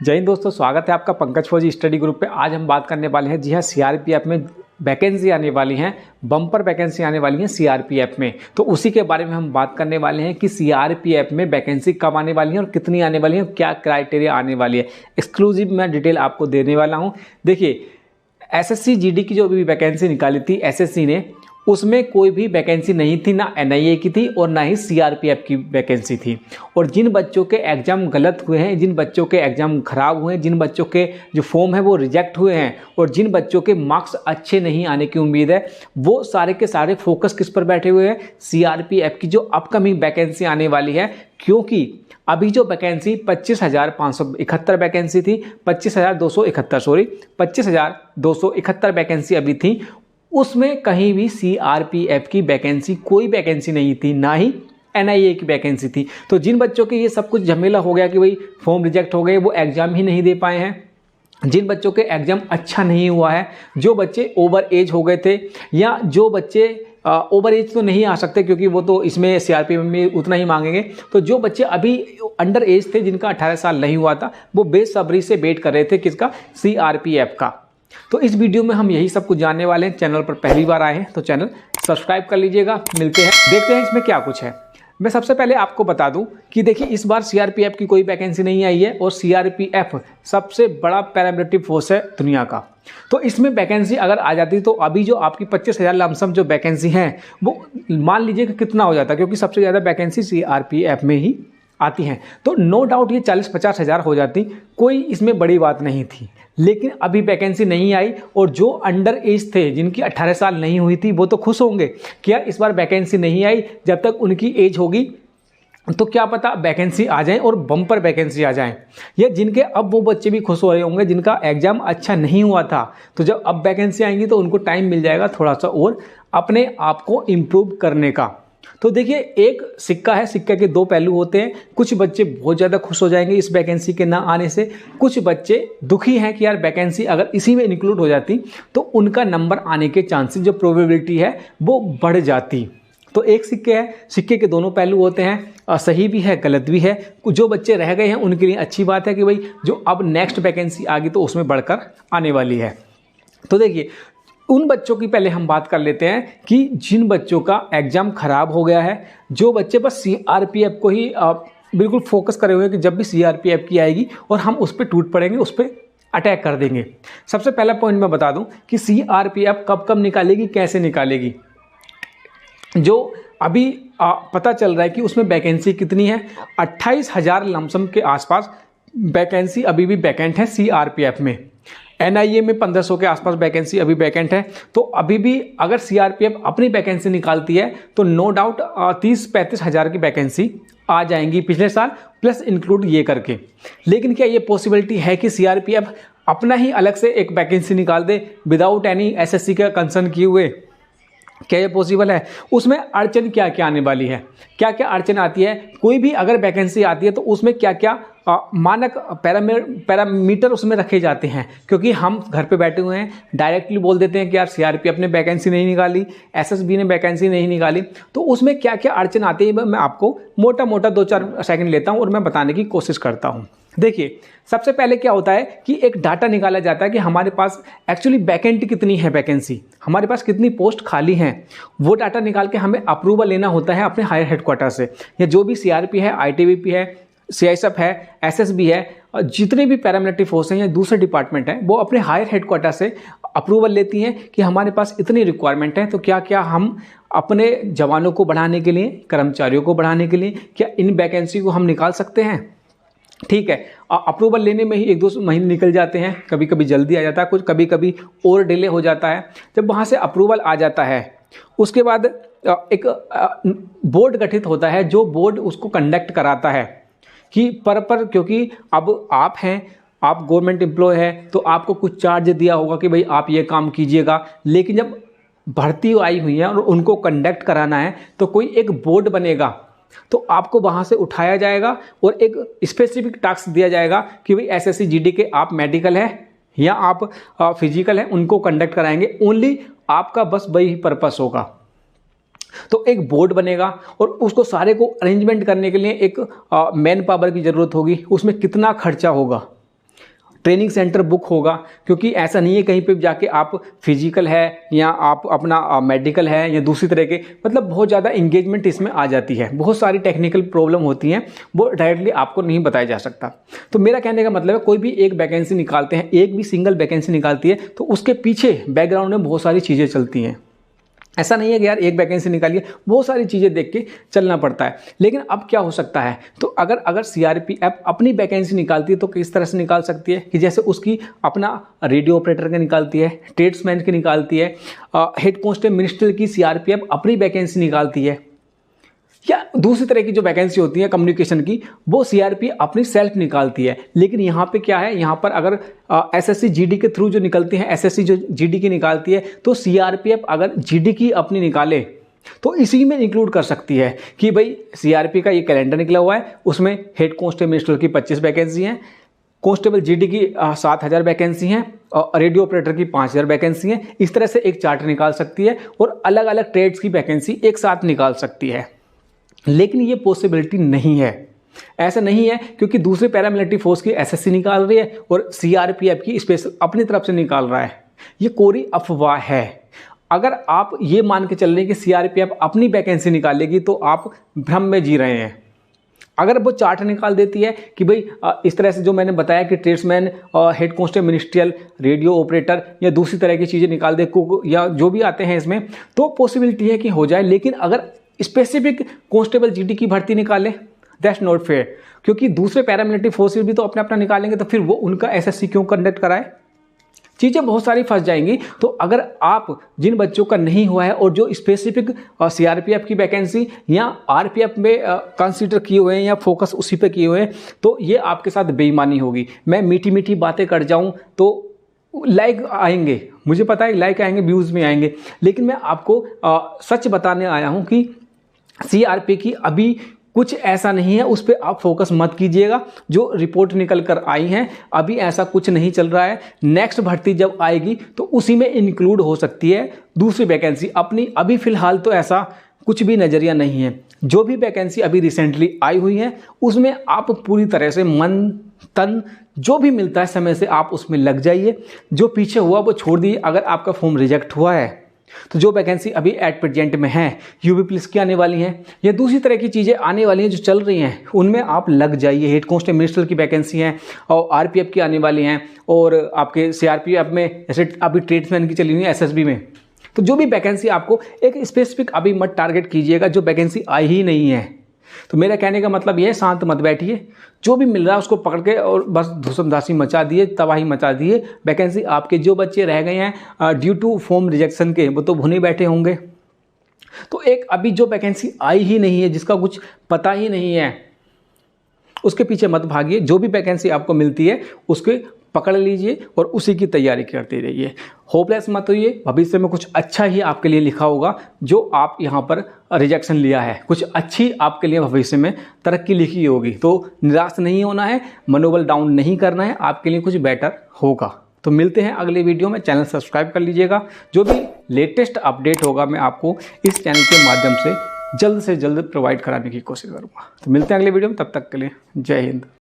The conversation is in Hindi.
जय हिंद दोस्तों, स्वागत है आपका पंकज फौजी स्टडी ग्रुप पे। आज हम बात करने वाले हैं, जी हाँ, सीआरपीएफ में वैकेंसी आने वाली हैं, बम्पर वैकेंसी आने वाली हैं सीआरपीएफ में। तो उसी के बारे में हम बात करने वाले हैं कि सीआरपीएफ में वैकेंसी कब आने वाली है और कितनी आने वाली है, क्या क्राइटेरिया आने वाली है। एक्सक्लूसिव मैं डिटेल आपको देने वाला हूँ। देखिए, एसएससी जीडी की जो भी वैकेंसी निकाली थी एसएससी ने, उसमें कोई भी वैकेंसी नहीं थी, ना एनआईए की थी और ना ही सीआरपीएफ की वैकेंसी थी। और जिन बच्चों के एग्ज़ाम गलत हुए हैं, जिन बच्चों के एग्ज़ाम खराब हुए हैं, जिन बच्चों के जो फॉर्म है वो रिजेक्ट हुए हैं और जिन बच्चों के मार्क्स अच्छे नहीं आने की उम्मीद है, वो सारे के सारे फोकस किस पर बैठे हुए हैं? सीआरपीएफ की जो अपकमिंग वैकेंसी आने वाली है। क्योंकि अभी जो वैकेंसी 25,571 वैकेंसी थी, 25,271 वैकेंसी अभी थी, उसमें कहीं भी सीआरपीएफ की वैकेंसी, कोई वैकेंसी नहीं थी, ना ही एनआईए की वैकेंसी थी। तो जिन बच्चों के ये सब कुछ झमेला हो गया कि भाई फॉर्म रिजेक्ट हो गए, वो एग्ज़ाम ही नहीं दे पाए हैं, जिन बच्चों के एग्ज़ाम अच्छा नहीं हुआ है, जो बच्चे ओवर एज हो गए थे, या जो बच्चे ओवर एज तो नहीं आ सकते क्योंकि वो तो इसमें सीआरपीएफ में उतना ही मांगेंगे, तो जो बच्चे अभी अंडर एज थे, जिनका 18 साल नहीं हुआ था, वो बेसब्री से वेट कर रहे थे किसका? सीआरपीएफ का। तो इस वीडियो में हम यही सब कुछ जानने वाले हैं। चैनल पर पहली बार आए हैं तो चैनल सब्सक्राइब कर लीजिएगा। मिलते हैं, देखते हैं इसमें क्या कुछ है। मैं सबसे पहले आपको बता दूं कि देखिए, इस बार सीआरपीएफ की कोई वैकेंसी नहीं आई है और सीआरपीएफ सबसे बड़ा पैरामिलिट्री फोर्स है दुनिया का। तो इसमें वैकेंसी अगर आ जाती तो अभी जो आपकी 25,000 लमसम जो वैकेंसी है वो मान लीजिए कि कितना हो जाता, क्योंकि सबसे ज़्यादा वैकेंसी सीआरपीएफ में ही आती हैं। तो नो डाउट ये 40-50 हज़ार हो जाती, कोई इसमें बड़ी बात नहीं थी। लेकिन अभी वैकेंसी नहीं आई और जो अंडर एज थे, जिनकी 18 साल नहीं हुई थी, वो तो खुश होंगे कि यार इस बार वैकेंसी नहीं आई। जब तक उनकी एज होगी तो क्या पता वैकेंसी आ जाए और बम्पर वैकेंसी आ जाए। या जिनके अब वो बच्चे भी खुश हो रहे होंगे जिनका एग्जाम अच्छा नहीं हुआ था, तो जब अब वैकेंसी आएंगी तो उनको टाइम मिल जाएगा थोड़ा सा और अपने आप को इम्प्रूव करने का। तो देखिए, एक सिक्का है, सिक्के के दो पहलू होते हैं। कुछ बच्चे बहुत ज़्यादा खुश हो जाएंगे इस वैकेंसी के ना आने से, कुछ बच्चे दुखी हैं कि यार वैकेंसी अगर इसी में इंक्लूड हो जाती तो उनका नंबर आने के चांसेस, जो प्रोबेबिलिटी है वो बढ़ जाती। तो एक सिक्के है, सिक्के के दोनों पहलू होते हैं, सही भी है गलत भी है। जो बच्चे रह गए हैं उनके लिए अच्छी बात है कि भाई जो अब नेक्स्ट वैकेंसी आ गई तो उसमें बढ़कर आने वाली है। तो देखिए, उन बच्चों की पहले हम बात कर लेते हैं कि जिन बच्चों का एग्ज़ाम खराब हो गया है, जो बच्चे बस सीआरपीएफ को ही बिल्कुल फोकस करे हुए हैं कि जब भी सीआरपीएफ की आएगी और हम उस पर टूट पड़ेंगे, उस पर अटैक कर देंगे। सबसे पहला पॉइंट मैं बता दूं कि सीआरपीएफ कब कब निकालेगी, कैसे निकालेगी। जो अभी पता चल रहा है कि उसमें वैकेंसी कितनी है, 28,000 लमसम के आसपास वैकेंसी अभी भी वैकेंट है सीआरपीएफ में। एनआईए में 1500 के आसपास वैकेंसी अभी वैकेंट है। तो अभी भी अगर सीआरपीएफ अपनी वैकेंसी निकालती है तो नो डाउट 30-35 हज़ार की वैकेंसी आ जाएंगी पिछले साल, प्लस इंक्लूड ये करके। लेकिन क्या ये पॉसिबिलिटी है कि सीआरपीएफ अपना ही अलग से एक वैकेंसी निकाल दे विदाउट एनी एसएससी का कंसर्न किए हुए? क्या ये पॉसिबल है? उसमें अड़चन क्या क्या आने वाली है, क्या क्या अड़चन आती है? कोई भी अगर वैकेंसी आती है तो उसमें क्या क्या मानक पैरामीटर उसमें रखे जाते हैं। क्योंकि हम घर पे बैठे हुए हैं, डायरेक्टली बोल देते हैं कि यार सीआरपीएफ ने वैकेंसी नहीं निकाली, एसएसबी ने वैकेंसी नहीं निकाली। तो उसमें क्या क्या अड़चन आती है मैं आपको मोटा मोटा 2-4 सेकंड लेता हूँ और मैं बताने की कोशिश करता हूँ। देखिए, सबसे पहले क्या होता है कि एक डाटा निकाला जाता है कि हमारे पास एक्चुअली वैकेंट कितनी है, वैकेंसी हमारे पास कितनी पोस्ट खाली हैं। वो डाटा निकाल के हमें अप्रूवल लेना होता है अपने हायर हेडक्वार्टर से, या जो भी सीआरपी है, आईटीबीपी है, सीआईएसएफ है, एसएसबी है, और जितने भी पैरामिलिट्री फोर्स हैं या दूसरे डिपार्टमेंट हैं, वो अपने हायर हेडक्वार्टर से अप्रूवल लेती हैं कि हमारे पास इतनी रिक्वायरमेंट है। तो क्या क्या हम अपने जवानों को बढ़ाने के लिए, कर्मचारियों को बढ़ाने के लिए, क्या इन वैकेंसी को हम निकाल सकते हैं? ठीक है, अप्रूवल लेने में ही 1-2 महीने निकल जाते हैं, कभी कभी जल्दी आ जाता है, कुछ कभी कभी और डिले हो जाता है। जब वहाँ से अप्रूवल आ जाता है, उसके बाद एक बोर्ड गठित होता है, जो बोर्ड उसको कंडक्ट कराता है कि पर क्योंकि अब आप हैं, आप गवर्नमेंट एम्प्लॉय है, तो आपको कुछ चार्ज दिया होगा कि भाई आप ये काम कीजिएगा। लेकिन जब भर्ती आई हुई है और उनको कंडक्ट कराना है तो कोई एक बोर्ड बनेगा, तो आपको वहाँ से उठाया जाएगा और एक स्पेसिफिक टास्क दिया जाएगा कि भाई एसएससी जीडी के आप मेडिकल है या आप फिजिकल है, उनको कंडक्ट कराएंगे। ओनली आपका बस वही पर्पस होगा। तो एक बोर्ड बनेगा और उसको सारे को अरेंजमेंट करने के लिए एक मैन पावर की ज़रूरत होगी। उसमें कितना खर्चा होगा, ट्रेनिंग सेंटर बुक होगा, क्योंकि ऐसा नहीं है कहीं पे जाके आप फिजिकल है या आप अपना मेडिकल है या दूसरी तरह के, मतलब बहुत ज़्यादा इंगेजमेंट इसमें आ जाती है, बहुत सारी टेक्निकल प्रॉब्लम होती हैं, वो डायरेक्टली आपको नहीं बताया जा सकता। तो मेरा कहने का मतलब है कोई भी एक वैकेंसी निकालते हैं, एक भी सिंगल वैकेंसी निकालती है तो उसके पीछे बैकग्राउंड में बहुत सारी चीज़ें चलती हैं। ऐसा नहीं है कि यार एक वैकेंसी निकालिए, बहुत सारी चीज़ें देख के चलना पड़ता है। लेकिन अब क्या हो सकता है, तो अगर सीआरपीएफ अपनी वैकेंसी निकालती है तो किस तरह से निकाल सकती है कि जैसे उसकी अपना रेडियो ऑपरेटर की निकालती है, ट्रेड्समैन की निकालती है, हेड कांस्टेबल मिनिस्ट्रियल की सीआरपीएफ अपनी वैकेंसी निकालती है, या दूसरी तरह की जो वैकेंसी होती है कम्युनिकेशन की, वो सीआरपीएफ अपनी सेल्फ निकालती है। लेकिन यहाँ पे क्या है, यहाँ पर अगर एसएससी जीडी के थ्रू जो निकलती है, एसएससी जो जीडी की निकालती है, तो सीआरपीएफ अगर जीडी की अपनी निकाले तो इसी में इंक्लूड कर सकती है कि भाई सीआरपी का ये कैलेंडर निकला हुआ है, उसमें हेड कांस्टेबल मिनिस्ट्रियल की 25 वैकेंसी हैं, कांस्टेबल जीडी की 7,000 वैकेंसी हैं और रेडियो ऑपरेटर की 5,000 वैकेंसी हैं। इस तरह से एक चार्ट निकाल सकती है और अलग अलग ट्रेड्स की वैकेंसी एक साथ निकाल सकती है। लेकिन ये पॉसिबिलिटी नहीं है, ऐसा नहीं है, क्योंकि दूसरे पैरामिलिट्री फोर्स की एसएससी निकाल रही है और सीआरपीएफ की स्पेशल अपनी तरफ से निकाल रहा है। ये कोरी अफवाह है। अगर आप ये मान के चल रहे हैं कि सीआरपीएफ अपनी वैकेंसी निकालेगी तो आप भ्रम में जी रहे हैं। अगर वो चार्ट निकाल देती है कि भाई इस तरह से जो मैंने बताया कि tradesman, head constable ministerial, radio operator या दूसरी तरह की चीज़ें निकाल दे या जो भी आते हैं इसमें, तो पॉसिबिलिटी है कि हो जाए। लेकिन अगर स्पेसिफिक कांस्टेबल जीडी की भर्ती निकालें, दैट्स नॉट फेयर, क्योंकि दूसरे पैरामिलिट्री फोर्सेस भी तो अपना अपना निकालेंगे, तो फिर वो उनका एसएससी क्यों कंडक्ट कराए, चीज़ें बहुत सारी फंस जाएंगी। तो अगर आप जिन बच्चों का नहीं हुआ है और जो स्पेसिफिक सीआरपीएफ की वैकेंसी या आरपीएफ में कंसीडर किए हुए हैं या फोकस उसी पे किए हुए हैं, तो ये आपके साथ बेईमानी होगी। मैं मीठी मीठी बातें कर जाऊं तो लाइक आएंगे, मुझे पता है लाइक आएंगे, व्यूज़ में आएंगे, लेकिन मैं आपको सच बताने आया हूं कि सीआरपी की अभी कुछ ऐसा नहीं है, उस पर आप फोकस मत कीजिएगा। जो रिपोर्ट निकल कर आई हैं अभी ऐसा कुछ नहीं चल रहा है। नेक्स्ट भर्ती जब आएगी तो उसी में इंक्लूड हो सकती है दूसरी वैकेंसी अपनी। अभी फिलहाल तो ऐसा कुछ भी नज़रिया नहीं है। जो भी वैकेंसी अभी रिसेंटली आई हुई है उसमें आप पूरी तरह से मन तन जो भी मिलता है समय से आप उसमें लग जाइए। जो पीछे हुआ वो छोड़ दीजिए। अगर आपका फॉर्म रिजेक्ट हुआ है तो जो वैकेंसी अभी एट प्रेजेंट में है, यूबी पुलिस की आने वाली हैं या दूसरी तरह की चीज़ें आने वाली हैं जो चल रही हैं, उनमें आप लग जाइए। हेड कांस्टेबल मिनिस्ट्रियल की वैकेंसी हैं और आरपीएफ की आने वाली हैं, और आपके सीआरपीएफ में जैसे अभी ट्रेड्समैन की चली हुई है एसएसबी में। तो जो भी वैकेंसी आपको एक स्पेसिफिक अभी मत टारगेट कीजिएगा जो वैकेंसी आई ही नहीं है। तो मेरा कहने का मतलब ये है, शांत मत बैठिए, जो भी मिल रहा है उसको पकड़ के और बस धुसमधासी मचा दिए, तबाही मचा दिए। वैकेंसी आपके जो बच्चे रह गए हैं ड्यू टू फॉर्म रिजेक्शन के, वो तो भुने बैठे होंगे। तो एक अभी जो वैकेंसी आई ही नहीं है, जिसका कुछ पता ही नहीं है, उसके पीछे मत भागिए। जो भी वैकेंसी आपको मिलती है उसके पकड़ लीजिए और उसी की तैयारी करते रहिए। होपलेस मत होइए, भविष्य में कुछ अच्छा ही आपके लिए लिखा होगा। जो आप यहाँ पर रिजेक्शन लिया है, कुछ अच्छी आपके लिए भविष्य में तरक्की लिखी होगी। तो निराश नहीं होना है, मनोबल डाउन नहीं करना है, आपके लिए कुछ बेटर होगा। तो मिलते हैं अगले वीडियो में। चैनल सब्सक्राइब कर लीजिएगा। जो भी लेटेस्ट अपडेट होगा मैं आपको इस चैनल के माध्यम से जल्द प्रोवाइड कराने की कोशिश करूँगा। तो मिलते हैं अगले वीडियो में, तब तक के लिए जय हिंद।